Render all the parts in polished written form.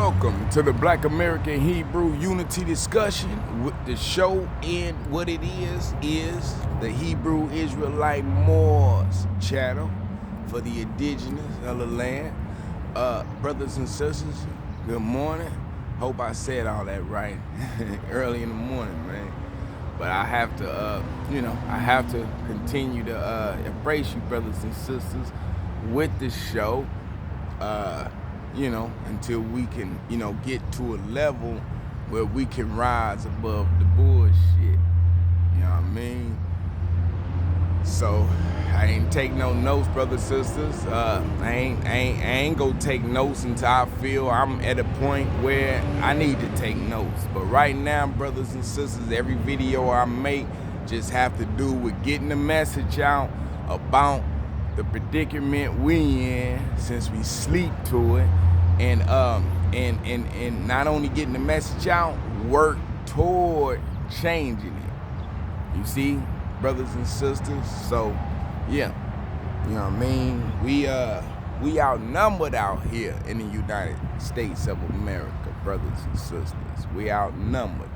Welcome to the Black American Hebrew Unity discussion. With the show and what it is the Hebrew Israelite Moors channel for the indigenous of the land. Brothers and sisters, good morning. Hope I said all that right early in the morning, man. But I have to, I have to continue to embrace you, brothers and sisters, with this show. Until we can, get to a level where we can rise above the bullshit. You know what I mean? So I ain't take no notes, brothers and sisters. I ain't gonna take notes until I feel I'm at a point where I need to take notes. But right now, brothers and sisters, every video I make just have to do with getting the message out about the predicament we in since we sleep to it, and not only getting the message out, work toward changing it. You see, brothers and sisters. So yeah, you know what I mean. We outnumbered out here in the United States of America, brothers and sisters. We outnumbered,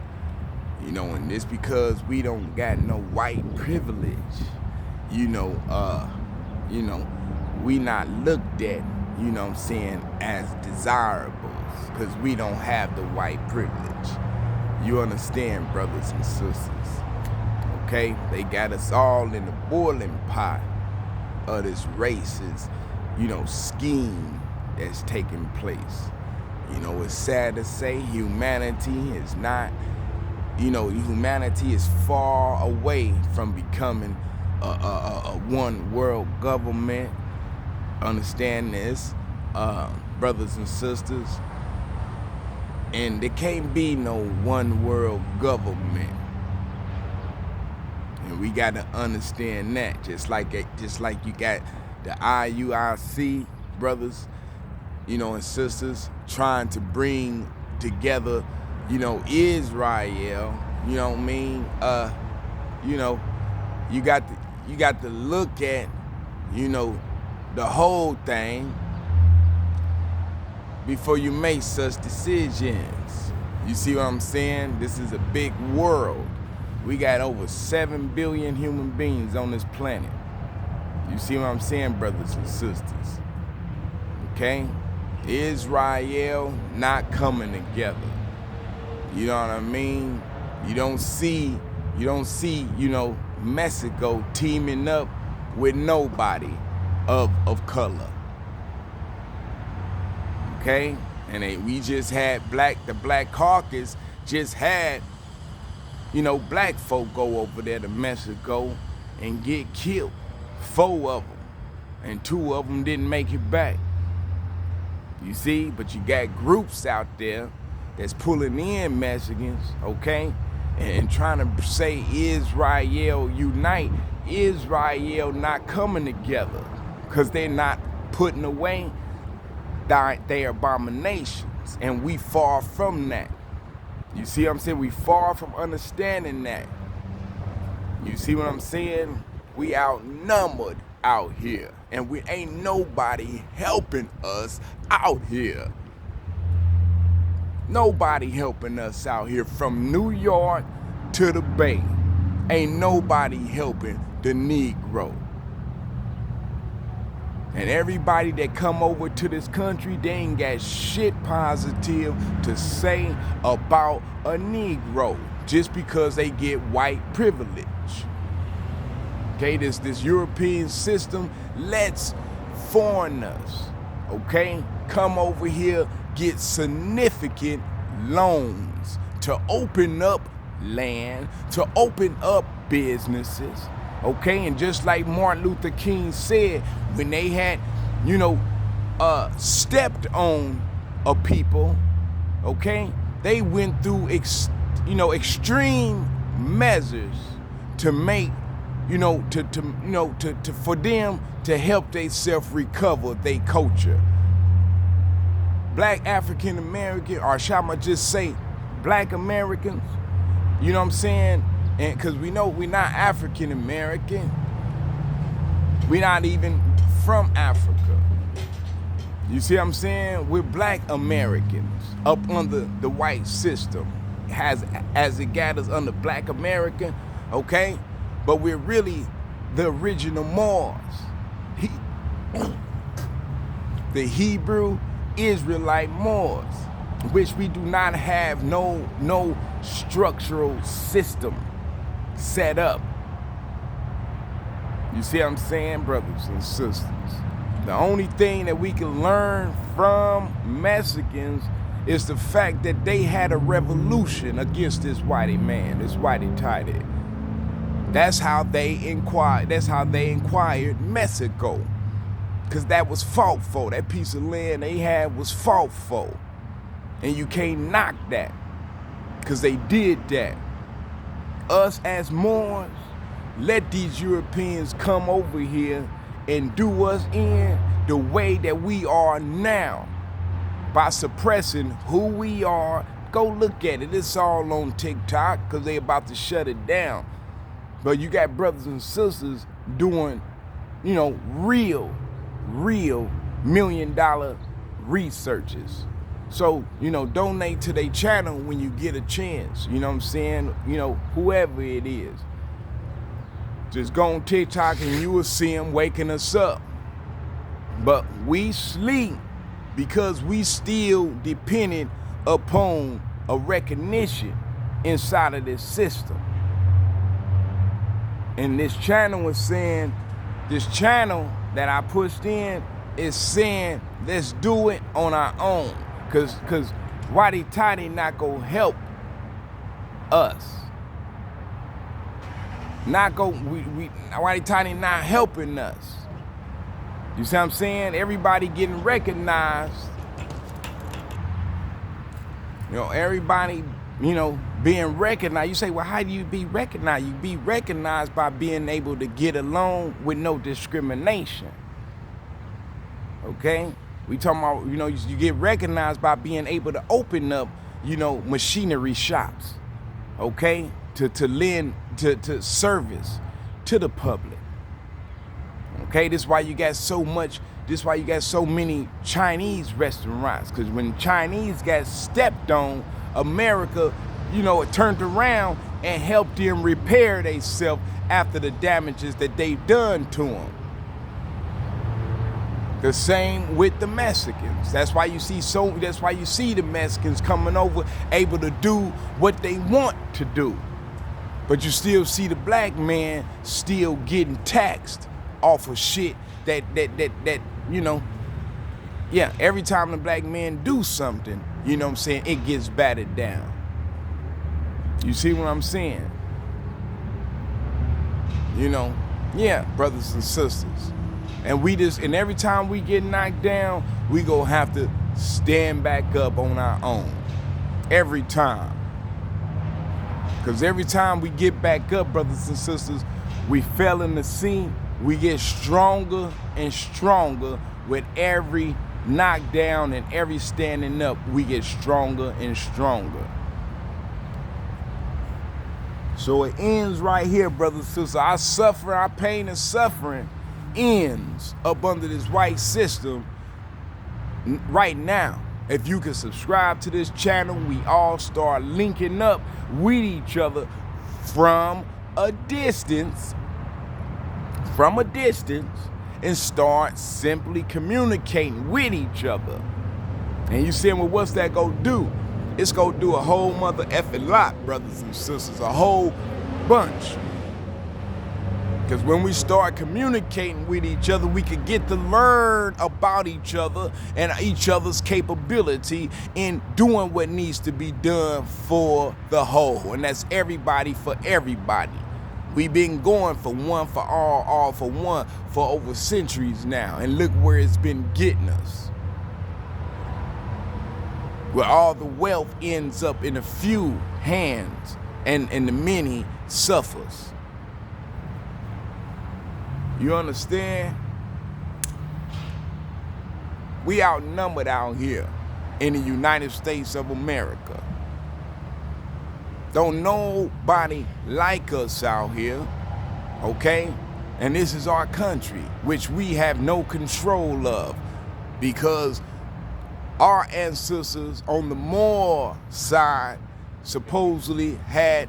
and it's because we don't got no white privilege. We not looked at, as desirables because we don't have the white privilege. You understand, brothers and sisters? Okay? They got us all in the boiling pot of this racist, scheme that's taking place. It's sad to say humanity is not, humanity is far away from becoming a one world government. Understand this, brothers and sisters. And there can't be no one world government. And we got to understand that. Just like you got the IUIC, brothers, and sisters, trying to bring together, Israel. You know what I mean? You got to look at, the whole thing before you make such decisions. You see what I'm saying? This is a big world. We got over 7 billion human beings on this planet. You see what I'm saying, brothers and sisters? Okay? Israel not coming together. You know what I mean? You don't see, Mexico teaming up with nobody of color. Okay? And we just had the Black Caucus just had, black folk go over there to Mexico and get killed. 4 of them. And 2 of them didn't make it back. You see? But you got groups out there that's pulling in Mexicans, okay? And trying to say Israel unite. Israel not coming together because they're not putting away their abominations. And we far from that. You see what I'm saying? We far from understanding that. You see what I'm saying? We outnumbered out here. And we ain't nobody helping us out here. Nobody helping us out here from New York to the Bay. Ain't nobody helping the Negro. And everybody that come over to this country, they ain't got shit positive to say about a Negro just because they get white privilege. Okay, this European system lets foreigners, okay, come over here, get significant loans to open up land, to open up businesses, okay? And just like Martin Luther King said, when they had, stepped on a people, okay, they went through, extreme measures to make, for them to help themselves recover their culture. Black African American, or shall I just say Black Americans, you know what I'm saying? And because we know we're not African American, we're not even from Africa. You see what I'm saying? We're black Americans up under the white system as it gathers under black American, okay? But we're really the original Moors. The Hebrew Israelite Moors, which we do not have no structural system set up. You see what I'm saying, brothers and sisters? The only thing that we can learn from Mexicans is the fact that they had a revolution against this whitey man, this whitey tighty. That's how they inquired Mexico. Because that was fought for. That piece of land they had was fought for. And you can't knock that. Because they did that. Us as Moors, let these Europeans come over here and do us in the way that we are now by suppressing who we are. Go look at it. It's all on TikTok because they about to shut it down. But you got brothers and sisters doing, real $1 million researches. So, donate to their channel when you get a chance. You know what I'm saying? Whoever it is. Just go on TikTok and you will see them waking us up. But we sleep because we still dependent upon a recognition inside of this system. And this channel is saying, this channel that I pushed in is saying, let's do it on our own. Cause Whitey Tighty not gonna help us. Whitey Tighty not helping us. You see what I'm saying? Everybody getting recognized. Everybody, being recognized. You say, well, how do you be recognized? You be recognized by being able to get along with no discrimination. Okay? We talking about, you get recognized by being able to open up, machinery shops. Okay? To lend to service to the public. Okay, this is why you got so many Chinese restaurants. Because when Chinese got stepped on, America, it turned around and helped them repair themselves after the damages that they've done to them. The same with the Mexicans. That's why you see the Mexicans coming over, able to do what they want to do. But you still see the black man still getting taxed off of shit that every time the black man do something, it gets battered down. You see what I'm saying? Brothers and sisters. And every time we get knocked down, we gonna have to stand back up on our own. Every time. Because every time we get back up, brothers and sisters, we fell in the sea. We get stronger and stronger with every knockdown and every standing up. We get stronger and stronger. So it ends right here, brothers and sisters. Our pain and suffering ends up under this white system right now. If you can subscribe to this channel, we all start linking up with each other from a distance, and start simply communicating with each other. And you saying, well, what's that gonna do? It's gonna do a whole mother effing lot, brothers and sisters, a whole bunch. Because when we start communicating with each other, we can get to learn about each other and each other's capability in doing what needs to be done for the whole. And that's everybody for everybody. We've been going for one for all for one for over centuries now. And look where it's been getting us. Where all the wealth ends up in a few hands and the many suffers. You understand? We outnumbered out here in the United States of America. Don't nobody like us out here, okay? And this is our country, which we have no control of. because our ancestors on the Moor side supposedly had,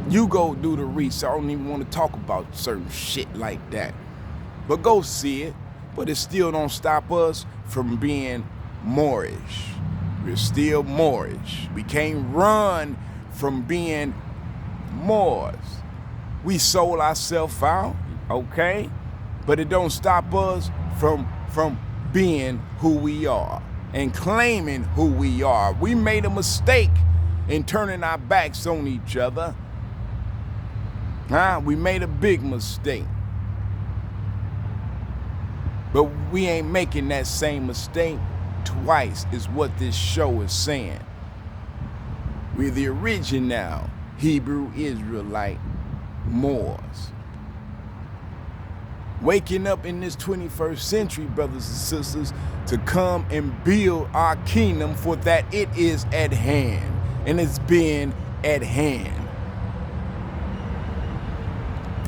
you go do the research, I don't even want to talk about certain shit like that, but go see it. But it still don't stop us from being Moorish. We're still Moorish. We can't run from being Moors. We sold ourselves out, okay? But it don't stop us from being who we are and claiming who we are. We made a mistake in turning our backs on each other. We made a big mistake. But we ain't making that same mistake twice, is what this show is saying. We're the original Hebrew Israelite Moors. Waking up in this 21st century, brothers and sisters, to come and build our kingdom, for that it is at hand, and it's been at hand.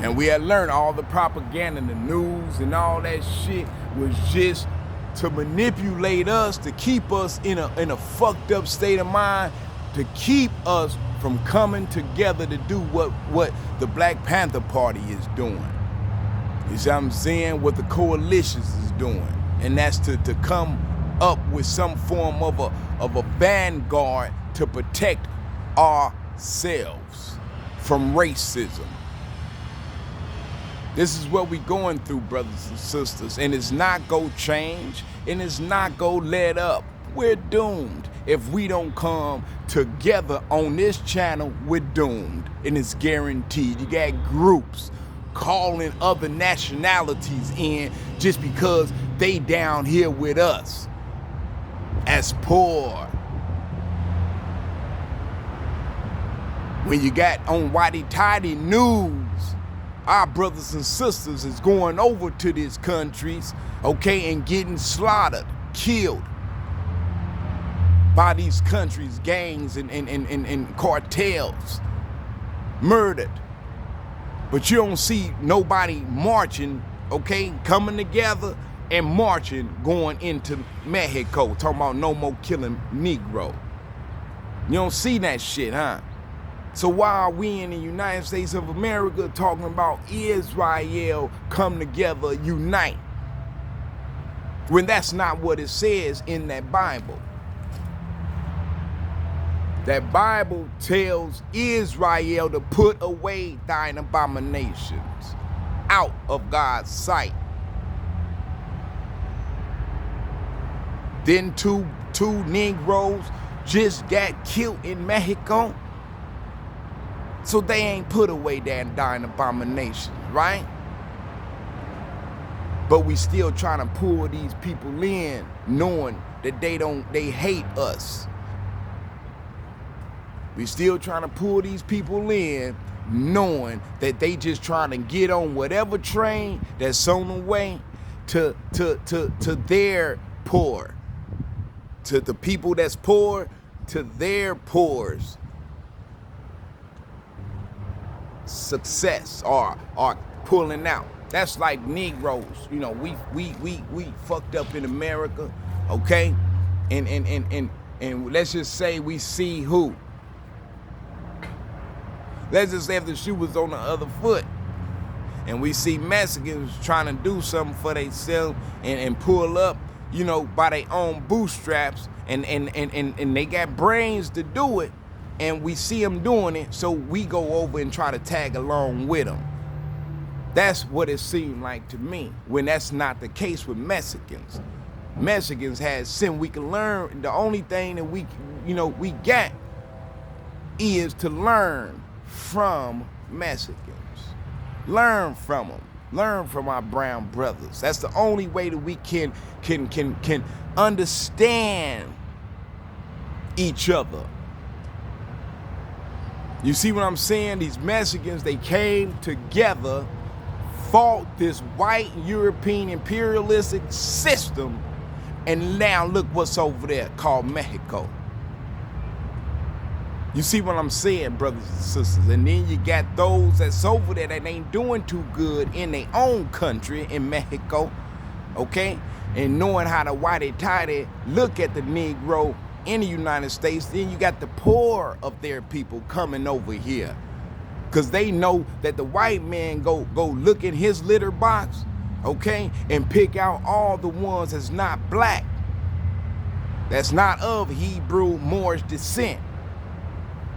And we had learned all the propaganda, the news, and all that shit was just to manipulate us, to keep us in a fucked up state of mind, to keep us from coming together to do what the Black Panther Party is doing. You see what I'm saying? What the coalitions is doing. And that's to come up with some form of a vanguard to protect ourselves from racism. This is what we going through, brothers and sisters, and it's not gonna change, and it's not gonna let up. We're doomed. If we don't come together on this channel, we're doomed, and it's guaranteed. You got groups calling other nationalities in just because they down here with us as poor. When you got on Whitey Tidy News, our brothers and sisters is going over to these countries, okay, and getting slaughtered, killed by these countries, gangs and cartels, murdered. But you don't see nobody marching, okay, coming together and marching going into Mexico, talking about no more killing Negro. You don't see that shit, huh? So why are we in the United States of America talking about Israel come together, unite, when that's not what it says in that Bible? That Bible tells Israel to put away thine abominations out of God's sight. Then two Negroes just got killed in Mexico. So they ain't put away that thine abominations, right? But we still trying to pull these people in, knowing that they hate us. We still trying to pull these people in, knowing that they just trying to get on whatever train that's on the way to their poor. To the people that's poor, to their poors. Success or pulling out. That's like Negroes. You know, we fucked up in America, okay? And let's just say we see who. Let's just say if the shoe was on the other foot, and we see Mexicans trying to do something for themselves and pull up, you know, by their own bootstraps, and they got brains to do it. And we see them doing it, so we go over and try to tag along with them. That's what it seemed like to me, when that's not the case with Mexicans. Mexicans had sin. We can learn. The only thing that we got is to learn from Mexicans. Learn from them. Learn from our brown brothers. That's the only way that we can understand each other. You see what I'm saying? These Mexicans, they came together, fought this white European imperialistic system, and now look what's over there called Mexico. You see what I'm saying, brothers and sisters? And then you got those that's over there that ain't doing too good in their own country, in Mexico, okay? And knowing how the whitey-tighty look at the Negro in the United States, then you got the poor of their people coming over here. Because they know that the white man go look in his litter box, okay, and pick out all the ones that's not black, that's not of Hebrew Moorish descent.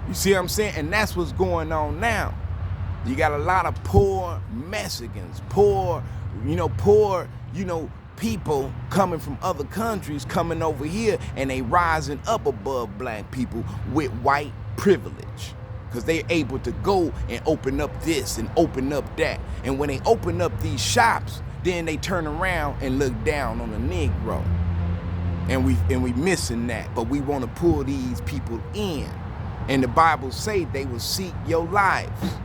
You see what I'm saying? And that's what's going on now. You got a lot of poor Mexicans, poor people coming from other countries coming over here, and they rising up above black people with white privilege. Because they're able to go and open up this and open up that. And when they open up these shops, then they turn around and look down on the Negro. And we missing that, but we want to pull these people in. And the Bible say they will seek your lives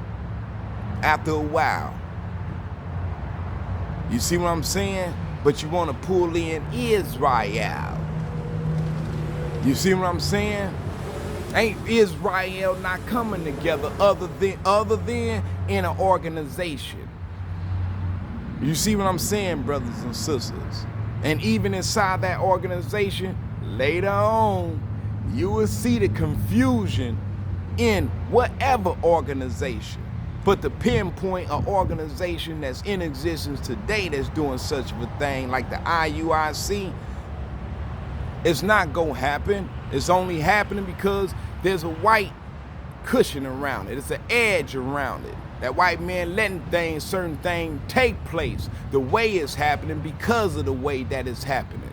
after a while. You see what I'm saying? But you want to pull in Israel. You see what I'm saying? Ain't Israel not coming together other than in an organization? You see what I'm saying, brothers and sisters? And even inside that organization, later on, you will see the confusion in whatever organization. But to pinpoint an organization that's in existence today that's doing such of a thing like the IUIC, it's not gonna happen. It's only happening because there's a white cushion around it. It's an edge around it. That white man letting certain things take place the way it's happening because of the way that it's happening.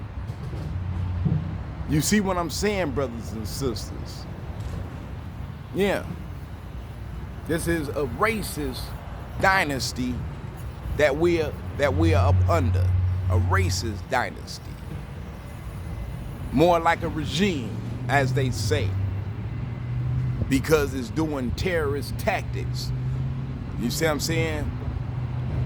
You see what I'm saying, brothers and sisters? Yeah. This is a racist dynasty that we are up under. A racist dynasty. More like a regime, as they say, because it's doing terrorist tactics. You see what I'm saying?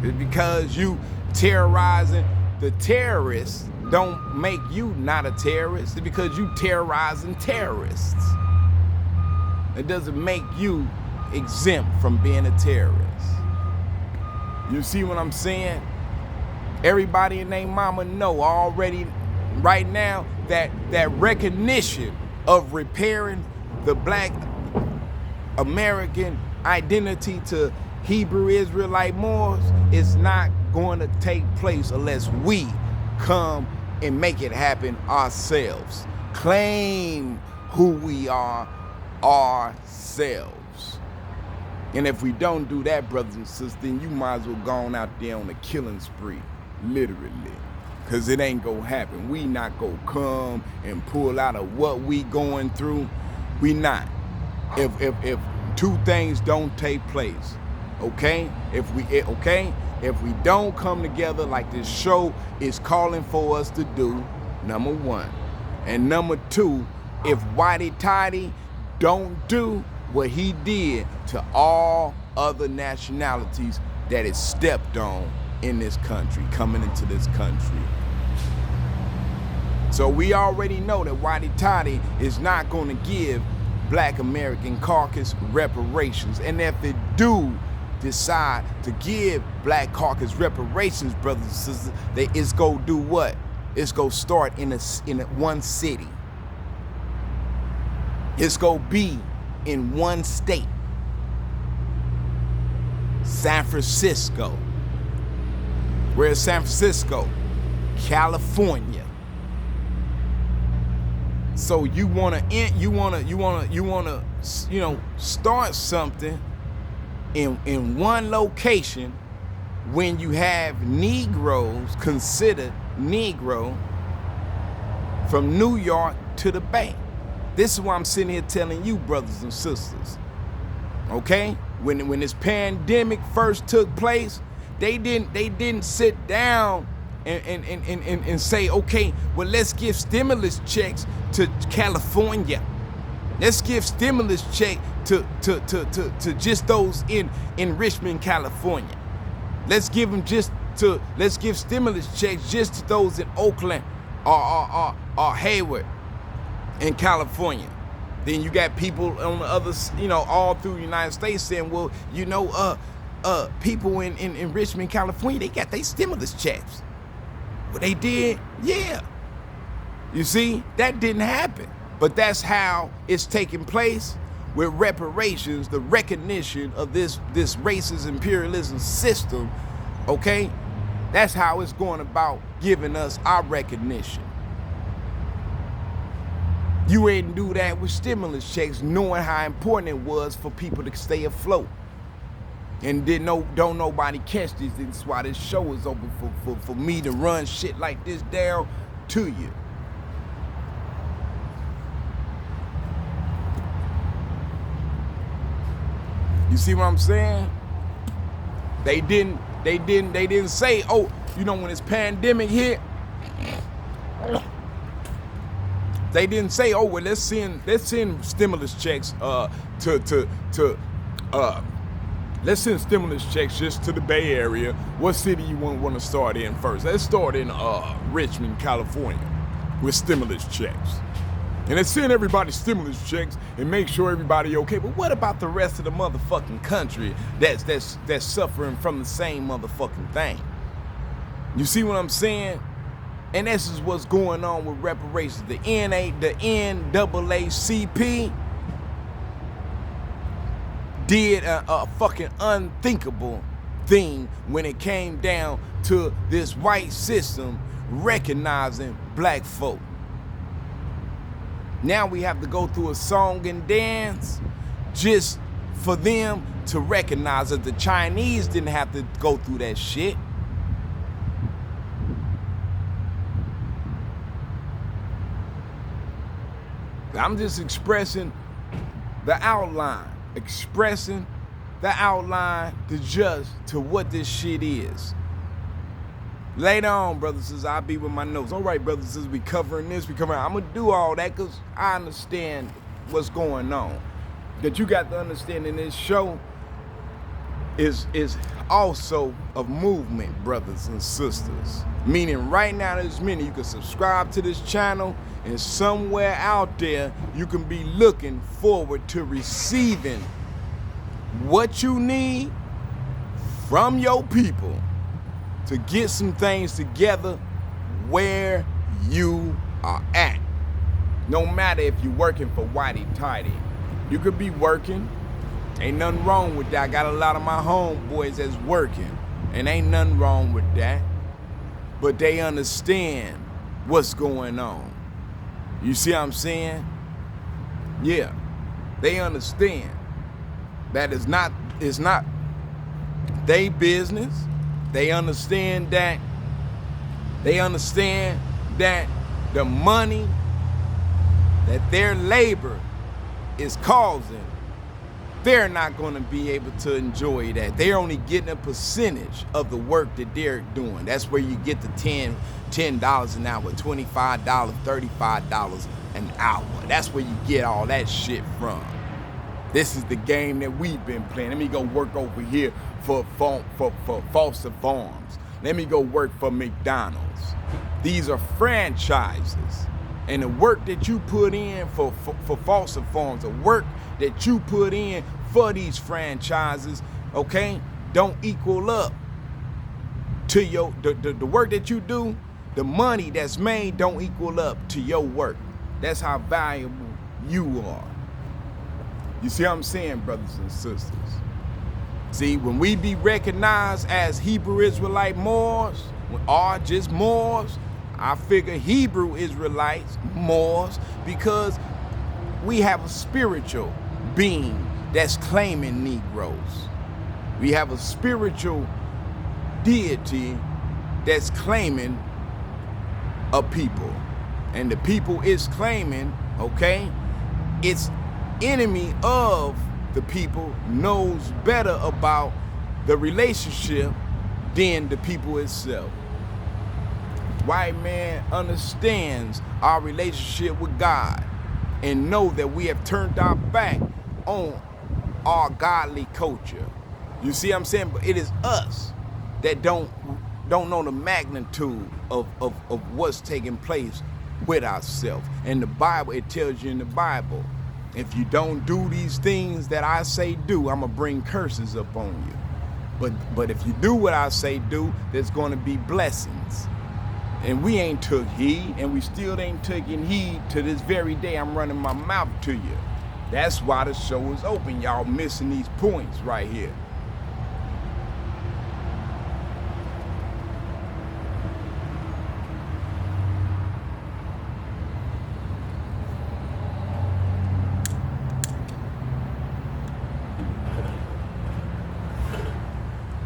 It's because you terrorizing the terrorists don't make you not a terrorist. It's because you terrorizing terrorists. It doesn't make you exempt from being a terrorist. You see what I'm saying? Everybody and their mama know already right now that recognition of repairing the black American identity to Hebrew Israelite Moors is not going to take place unless we come and make it happen ourselves. Claim who we are ourselves. And if we don't do that, brothers and sisters, then you might as well go on out there on a killing spree, literally. Because it ain't gonna happen. We not gonna come and pull out of what we going through. We not. If two things don't take place, okay? If we don't come together like this show is calling for us to do, number one. And number two, if whitey-tighty don't do what he did to all other nationalities that is stepped on in this country, coming into this country. So we already know that whitey-tighty is not going to give Black American caucus reparations. And if it do decide to give Black caucus reparations, brothers and sisters, it's going to do what? It's going to start in one city. It's going to be in one state. San Francisco. Where's San Francisco? California. So you wanna start something in one location when you have Negroes considered Negro from New York to the Bay. This is why I'm sitting here telling you, brothers and sisters. Okay? When this pandemic first took place, they didn't sit down and say, okay, well, let's give stimulus checks to California. Let's give stimulus check to just those in Richmond, California. Let's give stimulus checks just to those in Oakland or Hayward in California. Then you got people on the other, all through the United States saying, well, people in Richmond, California, they got their stimulus checks. What they did? Yeah. You see, that didn't happen. But that's how it's taking place with reparations, the recognition of this racist imperialism system, okay? That's how it's going about giving us our recognition. You ain't do that with stimulus checks, knowing how important it was for people to stay afloat. And don't nobody catch this. That's why this show is open for me to run shit like this down to you. You see what I'm saying? They didn't say, oh, you know, when this pandemic hit, they didn't say, oh, well, let's send stimulus checks let's send stimulus checks just to the Bay Area. What city you want to start in first? Let's start in Richmond, California, with stimulus checks. And let's send everybody stimulus checks and make sure everybody okay. But what about the rest of the motherfucking country that's suffering from the same motherfucking thing? You see what I'm saying? And this is what's going on with reparations. The NAACP did a fucking unthinkable thing when it came down to this white system recognizing black folk. Now we have to go through a song and dance just for them to recognize that the Chinese didn't have to go through that shit. I'm just expressing the outline. To what this shit is. Later on, brothers and sisters, I'll be with my notes. All right, brothers and sisters, we covering this, I'm going to do all that because I understand what's going on. That you got to understand in this show is also a movement, brothers and sisters. Meaning right now, there's many. You can subscribe to this channel, and somewhere out there, you can be looking forward to receiving what you need from your people to get some things together where you are at. No matter if you're working for Whitey Tidy, you could be working. Ain't nothing wrong with that. I got a lot of my homeboys that's working, and ain't nothing wrong with that. But they understand what's going on. You see what I'm saying? Yeah, they understand that it's not they business. They understand that the money that their labor is causing, they're not going to be able to enjoy that. They're only getting a percentage of the work that they're doing. That's where you get the $10 an hour, $25, $35 an hour. That's where you get all that shit from. This is the game that we've been playing. Let me go work over here for Foster Farms. Let me go work for McDonald's. These are franchises. And the work that you put in for Foster Farms, the work that you put in for these franchises, okay, don't equal up to your the work that you do. The money that's made don't equal up to your work. That's how valuable you are. You see what I'm saying, brothers and sisters? See, when we be recognized as Hebrew Israelite Moors, or just Moors, I figure Hebrew Israelites, Moors, because we have a spiritual being that's claiming Negroes. We have a spiritual deity that's claiming a people. And the people is claiming, okay, it's enemy of the people knows better about the relationship than the people itself. White man understands our relationship with God and know that we have turned our back on our godly culture. You see what I'm saying? But it is us that don't know the magnitude of what's taking place with ourselves. And the Bible, it tells you in the Bible, if you don't do these things that I say do, I'm gonna bring curses up on you. But if you do what I say do, there's gonna be blessings. And we ain't took heed, and we still ain't taking heed to this very day I'm running my mouth to you. That's why the show is open. Y'all missing these points right here.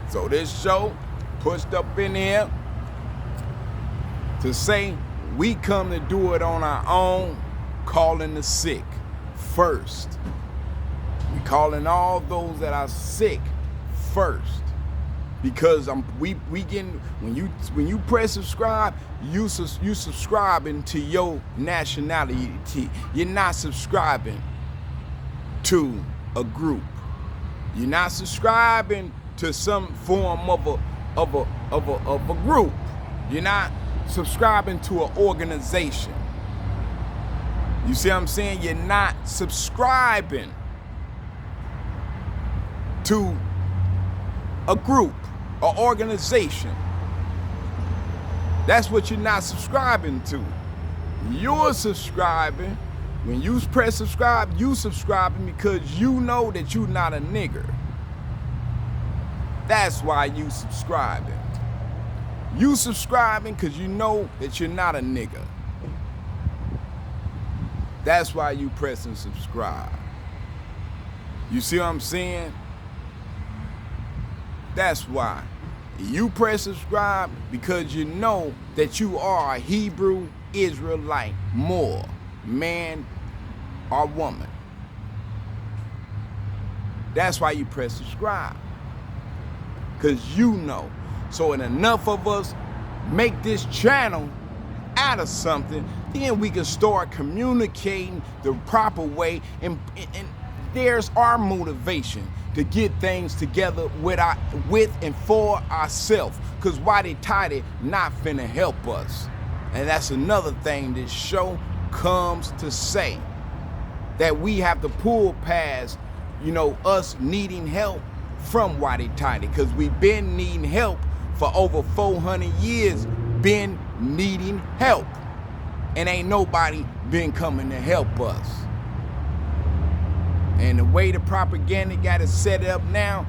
So this show pushed up in here to say we come to do it on our own, calling the sick first. We calling all those that are sick first, because we getting, when you press subscribe, you subscribing to your nationality. You're not subscribing to a group. You're not subscribing to some form of a group. You're not subscribing to an organization. You see what I'm saying? You're not subscribing to a group or organization. That's what you're not subscribing to. You're subscribing, when you press subscribe, you subscribing because you know that you're not a nigger. That's why you subscribing. You subscribing because you know that you're not a nigga. That's why you press and subscribe. You see what I'm saying? That's why. You press subscribe because you know that you are a Hebrew Israelite, more man or woman. That's why you press subscribe. Because you know. So when enough of us make this channel out of something, then we can start communicating the proper way, and there's our motivation to get things together with and for ourselves. Because Whitey Tighty not finna help us. And that's another thing this show comes to say, that we have to pull past, us needing help from Whitey Tighty, because we've been needing help for over 400 years, been needing help, and ain't nobody been coming to help us. And the way the propaganda got it set up now,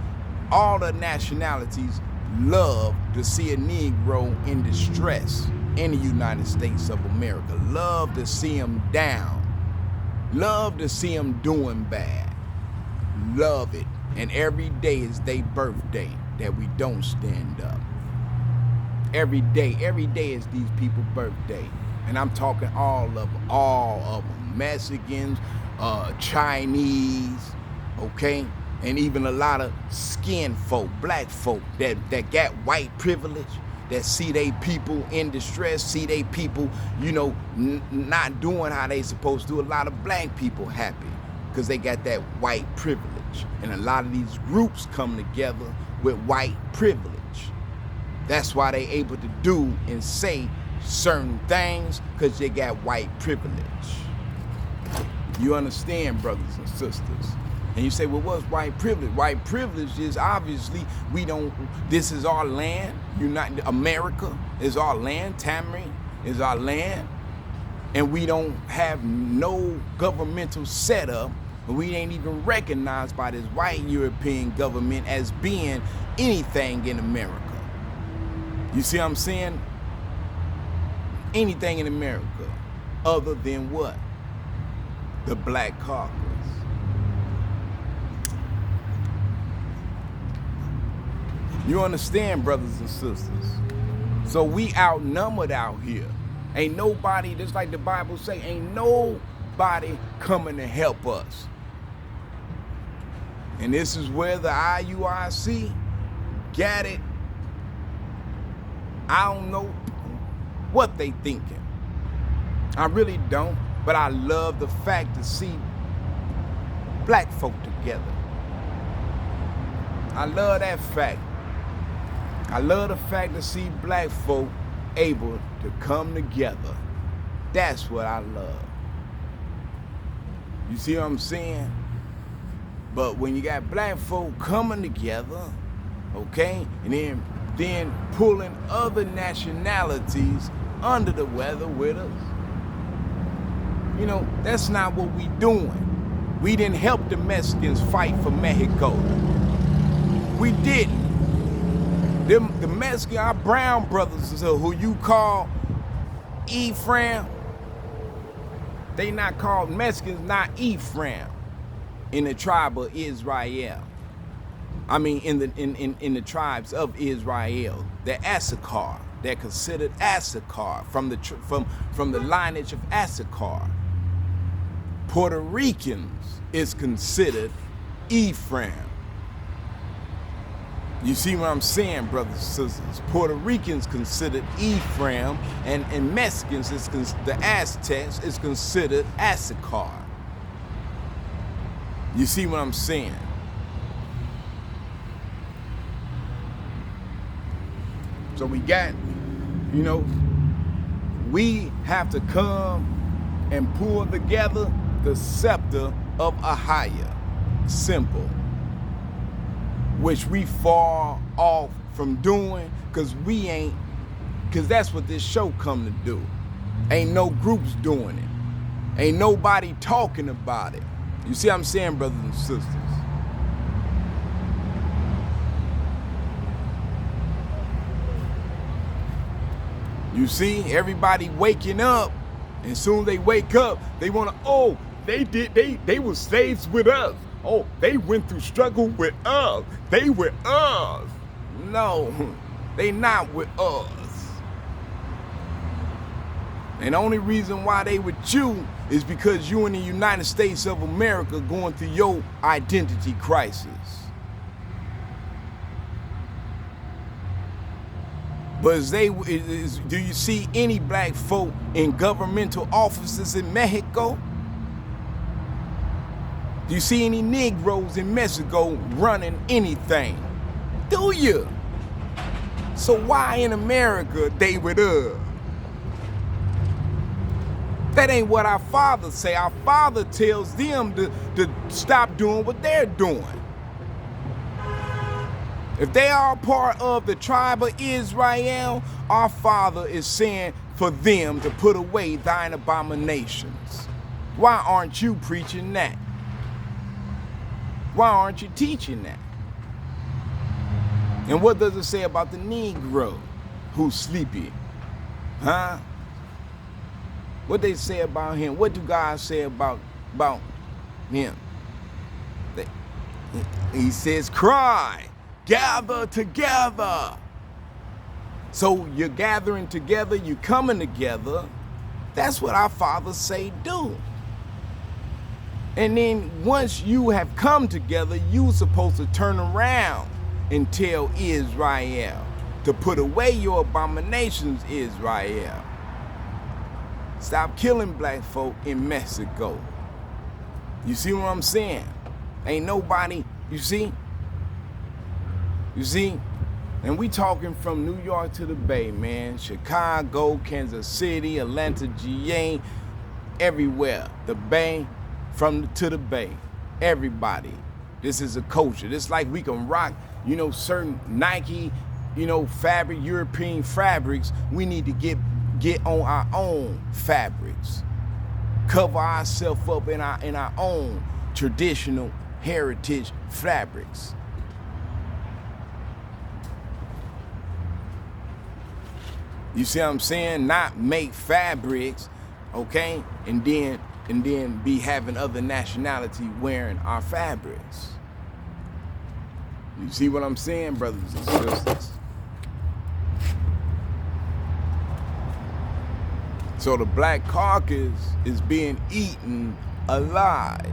all the nationalities love to see a Negro in distress in the United States of America. Love to see him down. Love to see him doing bad. Love it. And every day is their birthday that we don't stand up. Every day is these people's birthday. And I'm talking all of them. Mexicans, Chinese, okay? And even a lot of skin folk, black folk that got white privilege, that see they people in distress, see they people, not doing how they supposed to. A lot of black people happy because they got that white privilege. And a lot of these groups come together with white privilege. That's why they able to do and say certain things, because they got white privilege. You understand, brothers and sisters? And you say, well, what's white privilege? White privilege is obviously this is our land. America is our land. Tamari is our land. And we don't have no governmental setup. We ain't even recognized by this white European government as being anything in America. You see what I'm saying? Anything in America other than what? The Black Caucus. You understand, brothers and sisters? So we outnumbered out here. Ain't nobody, just like the Bible say, ain't nobody coming to help us. And this is where the IUIC got it. I don't know what they thinking. I really don't. But I love the fact to see black folk together. I love that fact. I love the fact to see black folk able to come together. That's what I love. You see what I'm saying? But when you got black folk coming together, okay, and then pulling other nationalities under the weather with us. You know, that's not what we doing. We didn't help the Mexicans fight for Mexico. We didn't. The Mexican, our brown brothers, who you call Ephraim, they not called Mexicans, not Ephraim, in the tribe of Israel. I mean, in the tribes of Israel, the Issachar, they're considered Issachar from the lineage of Issachar. Puerto Ricans is considered Ephraim. You see what I'm saying, brothers and sisters? Puerto Ricans considered Ephraim, and Mexicans, the Aztecs, is considered Issachar. You see what I'm saying? So we got, you know, we have to come and pull together the scepter of Ahaya. Simple. Which we far off from doing, because that's what this show come to do. Ain't no groups doing it. Ain't nobody talking about it. You see what I'm saying, brothers and sisters? You see, everybody waking up, and soon they wake up, they wanna, oh, they were slaves with us. Oh, they went through struggle with us. They with us. No, they not with us. And the only reason why they with you is because you in the United States of America going through your identity crisis. But do you see any black folk in governmental offices in Mexico? Do you see any Negroes in Mexico running anything? Do you? So why in America they with us? That ain't what our father say. Our father tells them to stop doing what they're doing. If they are part of the tribe of Israel, our father is saying for them to put away thine abominations. Why aren't you preaching that? Why aren't you teaching that? And what does it say about the Negro who's sleepy? Huh? What they say about him? What do God say about him? He says, cry, gather together. So you're gathering together, you're coming together. That's what our fathers say do. And then once you have come together, you're supposed to turn around and tell Israel to put away your abominations, Israel. Stop killing black folk in Mexico. You see what I'm saying? Ain't nobody, you see? You see? And we talking from New York to the Bay, man. Chicago, Kansas City, Atlanta, GA, everywhere. The Bay, to the Bay. Everybody. This is a culture. This like we can rock, you know, certain Nike, you know, fabric, European fabrics. We need to get on our own fabrics. Cover ourselves up in our own traditional heritage fabrics. You see what I'm saying? Not make fabrics, okay, and then be having other nationality wearing our fabrics. You see what I'm saying, brothers and sisters? So the black carcass is being eaten alive.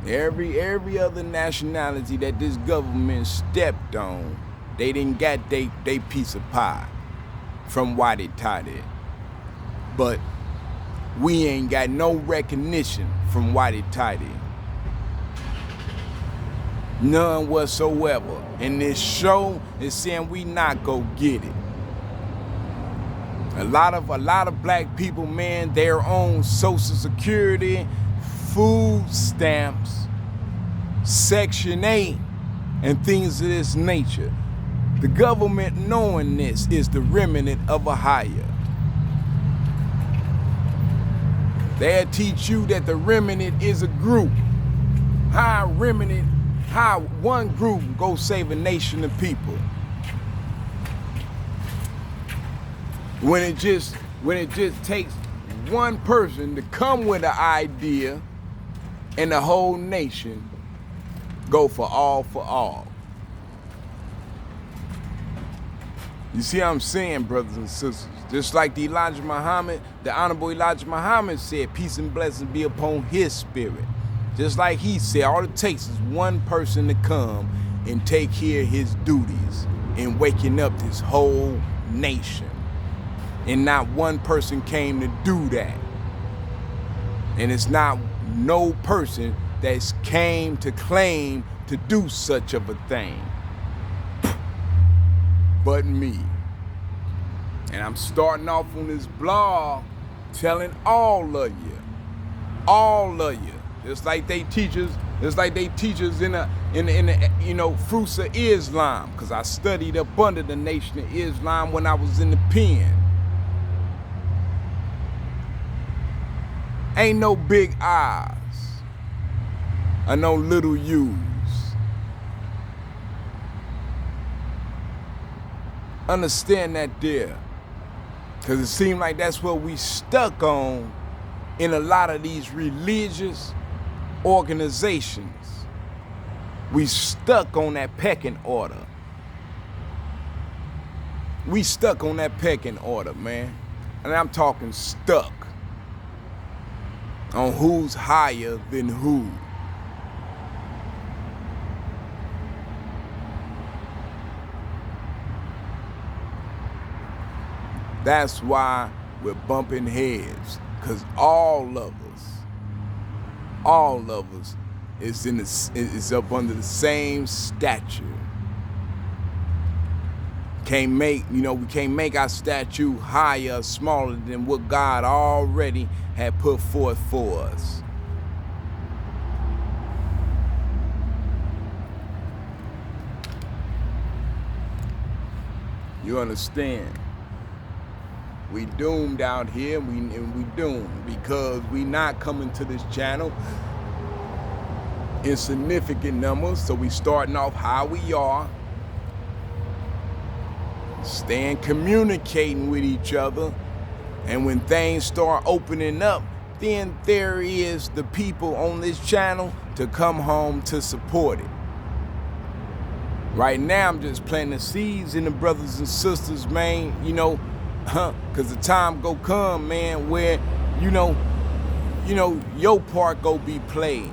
Every other nationality that this government stepped on, they didn't get they piece of pie from Whitey Tidy. But we ain't got no recognition from Whitey Tidy. None whatsoever. And this show is saying we not go get it. A lot of black people, man, their own Social Security, food stamps, Section 8, and things of this nature. The government knowing this is the remnant of Ahia. They'll teach you that the remnant is a group. How one group go save a nation of people. When it just takes one person to come with an idea and the whole nation go for all. You see what I'm saying, brothers and sisters? Just like the Honorable Elijah Muhammad said, peace and blessings be upon his spirit. Just like he said, all it takes is one person to come and take care of his duties in waking up this whole nation. And not one person came to do that. And it's not no person that's came to claim to do such of a thing but me. And I'm starting off on this blog telling all of you, just like they teach us in the fruits of Islam, because I studied up under the Nation of Islam when I was in the pen. Ain't no big I's or no little U's. Understand that there. Because it seems like that's what we stuck on in a lot of these religious organizations. We stuck on that pecking order. We stuck on that pecking order, man. And I'm talking stuck on who's higher than who. That's why we're bumping heads, because all of us is up under the same statue. We can't make our statue higher or smaller than what God already had put forth for us. You understand? We doomed out here, and we doomed because we not coming to this channel in significant numbers. So we starting off how we are, staying communicating with each other, and when things start opening up, then there is the people on this channel to come home to support it. Right now, I'm just planting the seeds in the brothers and sisters, man, because the time go come, man, where, your part go be played.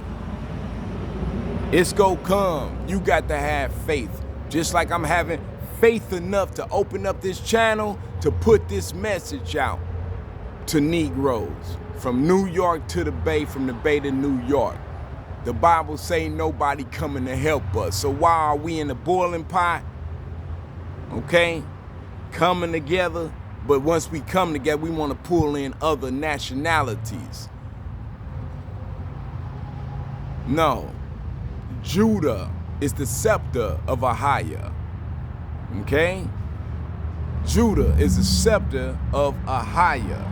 It's go come. You got to have faith. Just like I'm having faith enough to open up this channel to put this message out to Negroes from New York to the Bay, from the Bay to New York. The Bible say nobody coming to help us. So why are we in the boiling pot? Okay? Coming together. But once we come together, we want to pull in other nationalities. No. Judah is the scepter of Ahia. Okay? Judah is the scepter of Ahia.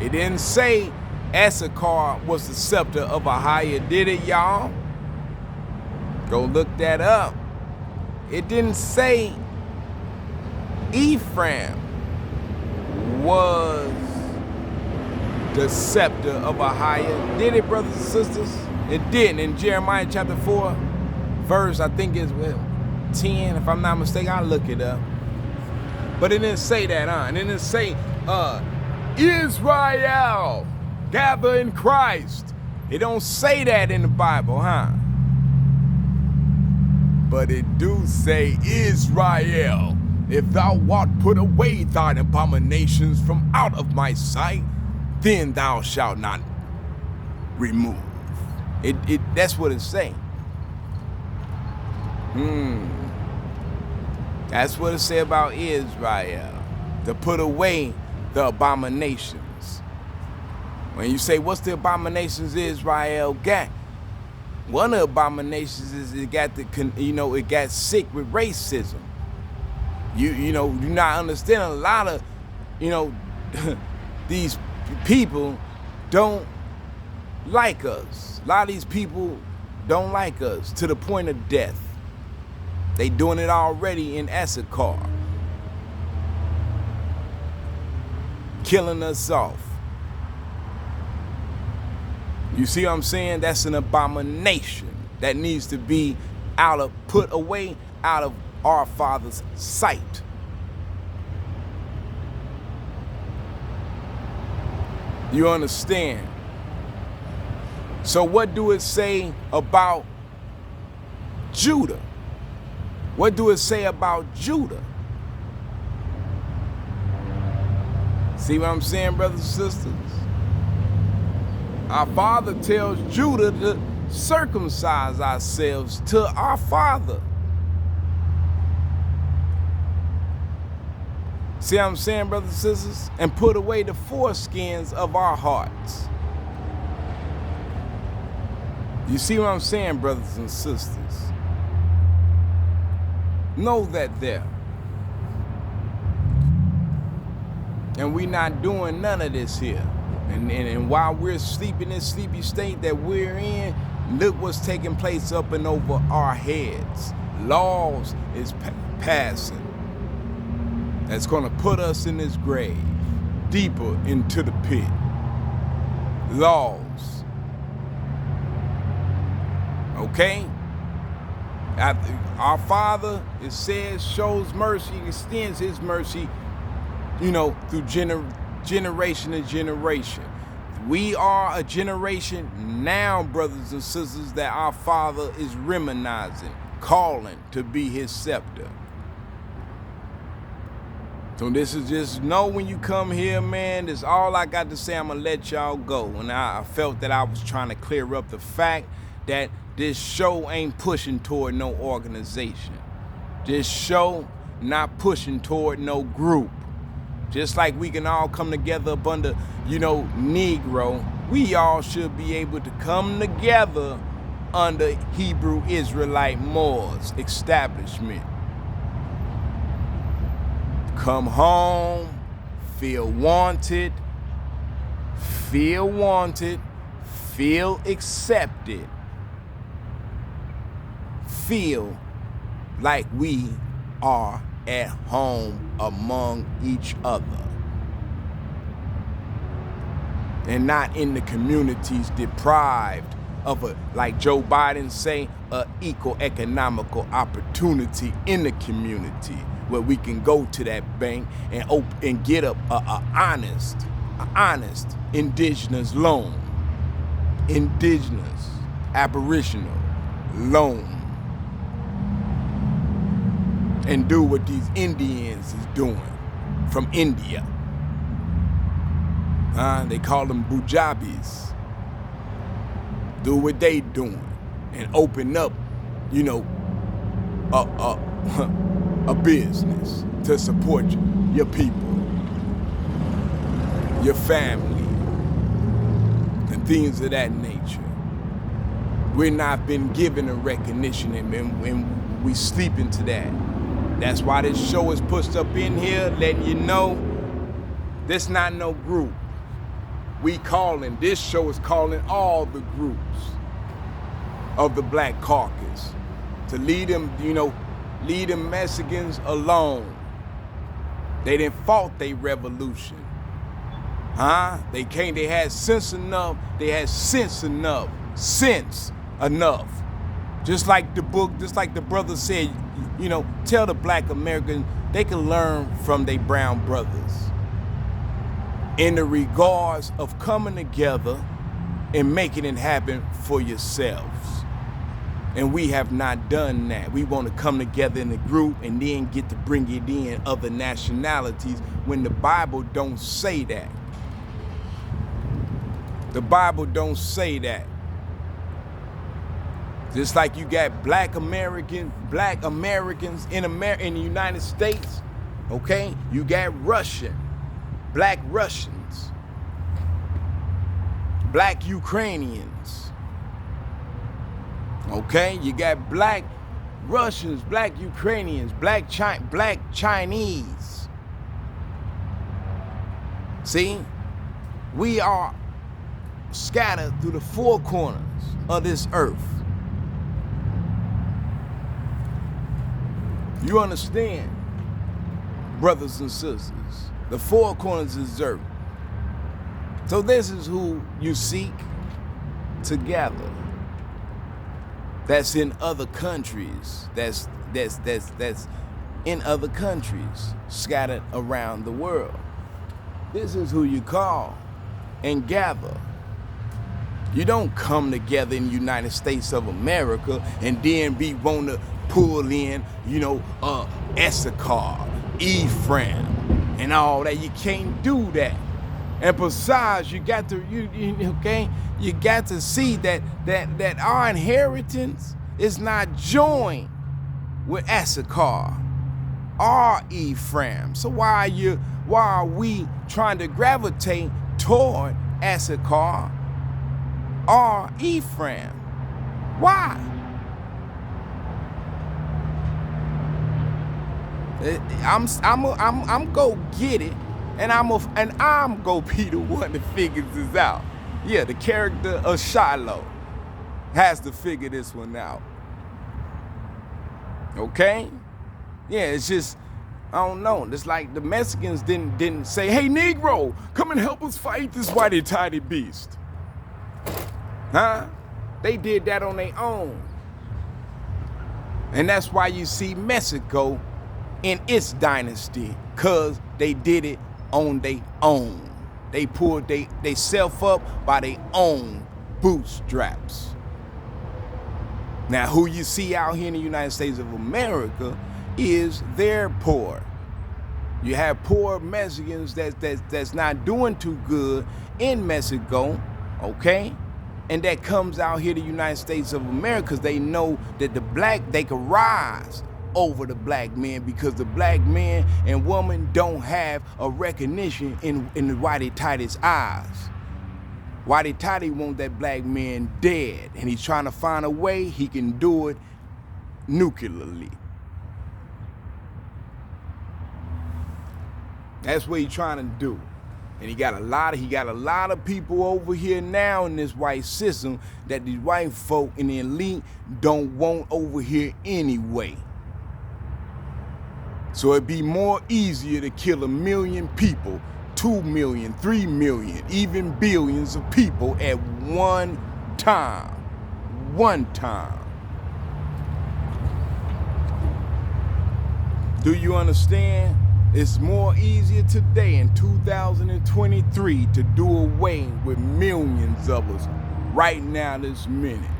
It didn't say Issachar was the scepter of Ahia, did it, y'all? Go look that up. It didn't say Ephraim was the scepter of Ahia. Did it, brothers and sisters? It didn't. In Jeremiah chapter 4, verse, I think it's 10, if I'm not mistaken, I'll look it up. But it didn't say that, huh? And it didn't say, Israel, gather in Christ. It don't say that in the Bible, huh? But it do say, Israel, if thou walt put away thine abominations from out of my sight, then thou shalt not remove. That's what it's saying. That's what it say about Israel, to put away the abominations. When you say, what's the abominations Israel got? One of the abominations is it got sick with racism. You know, you're not understanding a lot of, you know, these people don't like us. A lot of these people don't like us to the point of death. They doing it already in Issachar. Killing us off. You see what I'm saying? That's an abomination that needs to be put away out of our Father's sight. You understand? So what do it say about Judah? What do it say about Judah? See what I'm saying, brothers and sisters? Our Father tells Judah to circumcise ourselves to our Father. See what I'm saying, brothers and sisters? And put away the foreskins of our hearts. You see what I'm saying, brothers and sisters? Know that there. And we not doing none of this here. And while we're sleeping in sleepy state that we're in, look what's taking place up and over our heads. Laws is passing that's going to put us in this grave, deeper into the pit. Laws. Okay? Our Father, it says, shows mercy, extends his mercy, you know, through generation to generation. We are a generation now, brothers and sisters, that our Father is reminiscing, calling to be his scepter. So this is just know when you come here, man, that's all I got to say. I'm going to let y'all go. And I felt that I was trying to clear up the fact that this show ain't pushing toward no organization. This show not pushing toward no group. Just like we can all come together up under, you know, Negro, we all should be able to come together under Hebrew Israelite Moors establishment. Come home, feel wanted, feel accepted, feel like we are at home among each other and not in the communities deprived of a, like Joe Biden say, a equal economical opportunity in the community where we can go to that bank and get a honest indigenous loan, indigenous aboriginal loan, and do what these Indians is doing from India. They call them Bujabis. Do what they doing and open up, you know, a business to support your people, your family, and things of that nature. We're not been given a recognition, and we sleep into that. That's why this show is pushed up in here, letting you know this not no group. This show is calling all the groups of the Black Caucus to leave them, you know, leave them Mexicans alone. They didn't fought their revolution. They had sense enough, sense enough. Just like the book, just like the brother said, you know, tell the Black Americans they can learn from their brown brothers in the regards of coming together and making it happen for yourselves. And we have not done that. We want to come together in a group and then get to bring it in other nationalities when the Bible don't say that. The Bible don't say that. Just like you got black Americans in the United States, okay? You got black Russians, black Ukrainians, okay? You got black Russians, black Ukrainians, black Chinese. See, we are scattered through the four corners of this earth. You understand, brothers and sisters, the four corners of this earth. So this is who you seek to gather. That's in other countries. That's in other countries, scattered around the world. This is who you call and gather. You don't come together in the United States of America and then want to pull in, Issachar, Ephraim, and all that. You can't do that. And besides, you got to you got to see that our inheritance is not joined with Issachar or Ephraim. So why are we trying to gravitate toward Issachar or Ephraim? Why? I'm go get it, and I'm go be the one that figures this out. Yeah, the character of Shiloh has to figure this one out. Okay? Yeah, it's just, I don't know. It's like the Mexicans didn't say, "Hey, Negro, come and help us fight this whitey-tighty beast." Huh? They did that on their own. And that's why you see Mexico in its dynasty, because they did it on their own. They pulled they self up by their own bootstraps. Now, who you see out here in the United States of America is they're poor. You have poor Mexicans that's not doing too good in Mexico, okay? And that comes out here to the United States of America because they know that they can rise over the black men, because the black man and woman don't have a recognition in the whitey-tighty's eyes. Whitey-tighty want that black man dead, and he's trying to find a way he can do it nuclearly. That's what he's trying to do. And he got a lot of people over here now in this white system that these white folk in the elite don't want over here anyway. So it'd be more easier to kill 1 million people, 2 million, 3 million, even billions of people at one time. One time. Do you understand? It's more easier today in 2023 to do away with millions of us right now, this minute.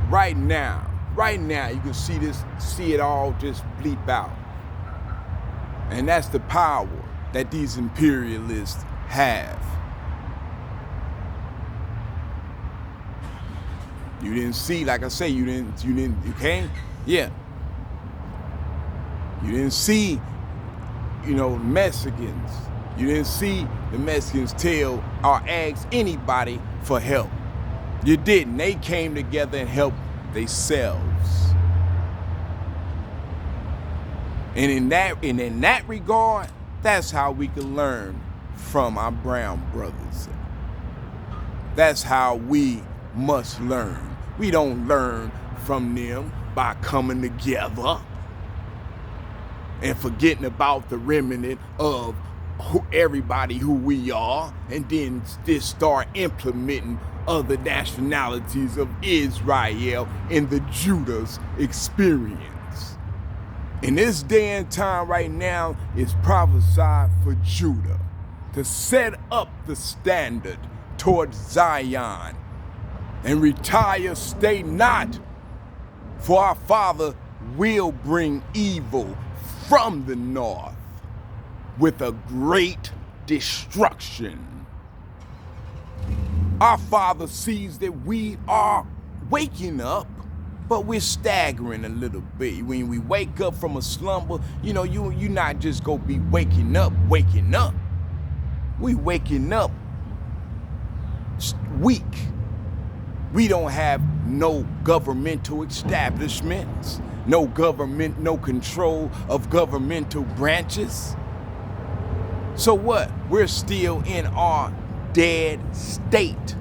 Right now, you can see it all just bleep out. And that's the power that these imperialists have. You didn't see, like I say, you can't, yeah. You didn't see, Mexicans. You didn't see the Mexicans tell or ask anybody for help. You didn't. They came together and helped themselves. And in that regard, that's how we can learn from our brown brothers. That's how we must learn. We don't learn from them by coming together and forgetting about the remnant of everybody who we are, and then just start implementing other nationalities of Israel in the Judah's experience. In this day and time right now, it's prophesied for Judah to set up the standard towards Zion and retire, stay not, for our Father will bring evil from the north with a great destruction. Our Father sees that we are waking up, but we're staggering a little bit. When we wake up from a slumber, you not just gonna be waking up. We waking up weak. We don't have no governmental establishments, no government, no control of governmental branches. So what? We're still in our dead state.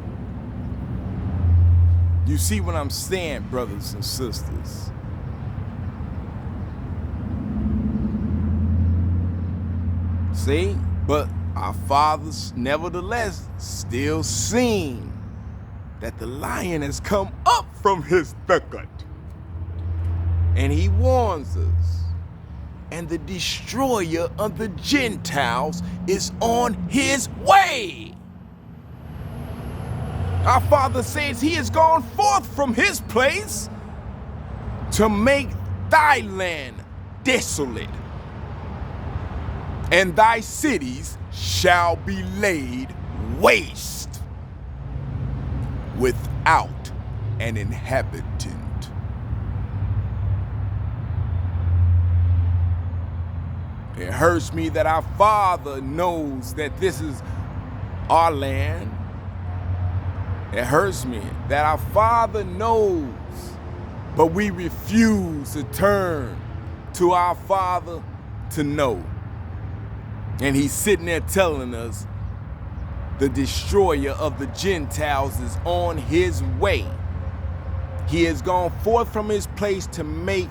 You see what I'm saying, brothers and sisters? See? But our fathers, nevertheless, still seen that the lion has come up from his thicket. And he warns us. And the destroyer of the Gentiles is on his way. Our Father says he has gone forth from his place to make thy land desolate, and thy cities shall be laid waste without an inhabitant. It hurts me that our Father knows that this is our land. It hurts me that our Father knows, but we refuse to turn to our Father to know. And he's sitting there telling us the destroyer of the Gentiles is on his way. He has gone forth from his place to make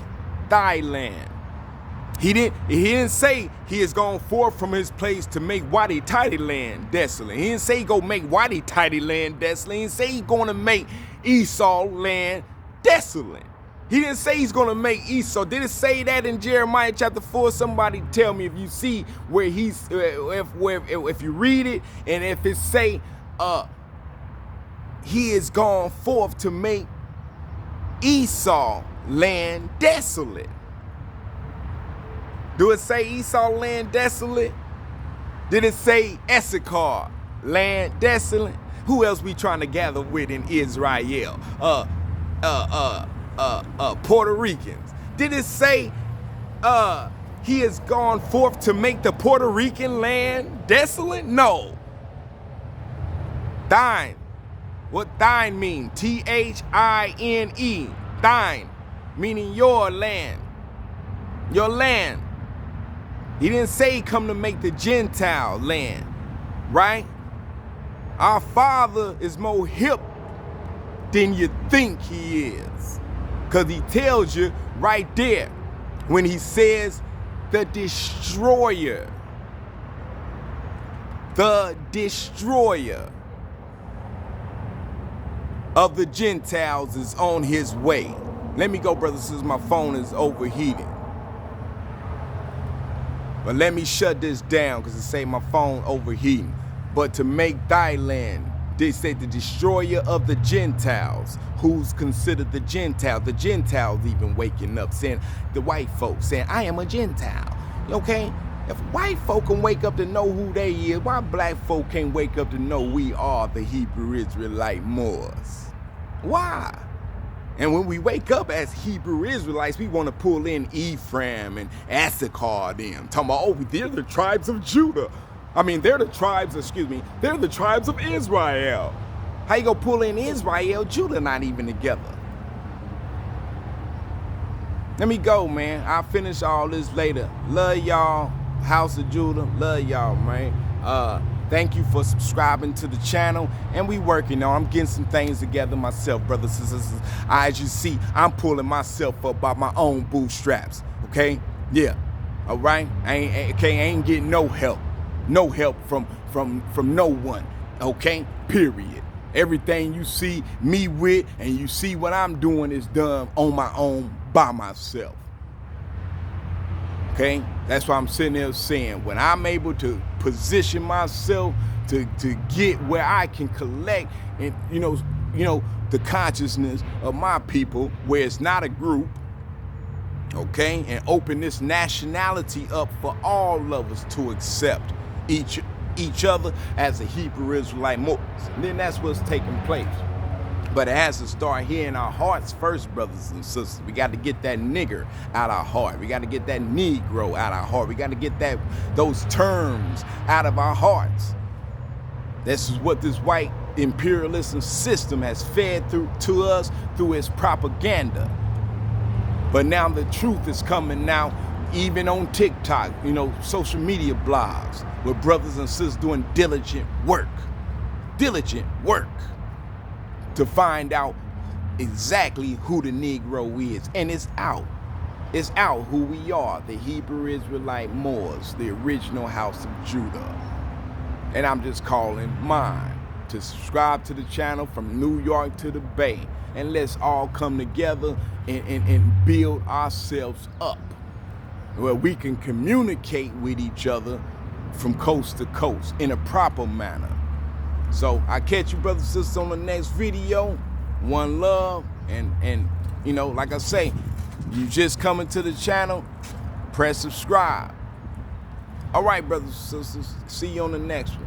thy land. He didn't say he has gone forth from his place to make Whitey Tidy land desolate. He didn't say he go make Whitey Tidy land desolate. He didn't say he's going to make Esau land desolate. He didn't say he's going to make Esau. Did it say that in Jeremiah chapter 4? Somebody tell me if you see where he's, if you read it, and if it say he has gone forth to make Esau land desolate. Do it say Esau land desolate? Did it say Issachar land desolate? Who else we trying to gather with in Israel? Puerto Ricans. Did it say he has gone forth to make the Puerto Rican land desolate? No. Thine. What thine mean? Thine. Thine. Meaning your land. Your land. He didn't say come to make the Gentile land, right? Our Father is more hip than you think he is. Because he tells you right there when he says the destroyer. The destroyer of the Gentiles is on his way. Let me go, brothers, since my phone is overheating. But let me shut this down because it say my phone overheating. But to make thy land, they say the destroyer of the Gentiles. Who's considered the Gentile? The Gentiles even waking up, saying, the white folks saying, I am a Gentile. Okay? If white folk can wake up to know who they is, why black folk can't wake up to know we are the Hebrew Israelite Moors? Why? And when we wake up as Hebrew Israelites, we want to pull in Ephraim and Issachar them. Talking about, oh, they're the tribes of Judah. I mean, they're the tribes of Israel. How you gonna pull in Israel? Judah not even together. Let me go, man. I'll finish all this later. Love y'all, House of Judah. Love y'all, man. Thank you for subscribing to the channel. And we working on. I'm getting some things together myself, brothers and sisters. As you see, I'm pulling myself up by my own bootstraps. Okay? Yeah. All right? I ain't getting no help. No help from no one. Okay? Period. Everything you see me with and you see what I'm doing is done on my own by myself. Okay? That's why I'm sitting there saying, when I'm able to position myself to get where I can collect and you know the consciousness of my people, where it's not a group, okay, and open this nationality up for all of us to accept each other as a Hebrew Israelite Moors. And then that's what's taking place. But it has to start here in our hearts first, brothers and sisters. We got to get that nigger out our heart. We got to get that Negro out our heart. We got to get those terms out of our hearts. This is what this white imperialism system has fed through to us through its propaganda. But now the truth is coming out, even on TikTok, social media blogs, where brothers and sisters doing diligent work to find out exactly who the Negro is. And it's out who we are, the Hebrew Israelite Moors, the original house of Judah. And I'm just calling mine to subscribe to the channel from New York to the Bay. And let's all come together and build ourselves up, where we can communicate with each other from coast to coast in a proper manner. So I catch you brothers and sisters on the next video. One love, and like I say, you just coming to the channel, press subscribe. All right, brothers and sisters, see you on the next one.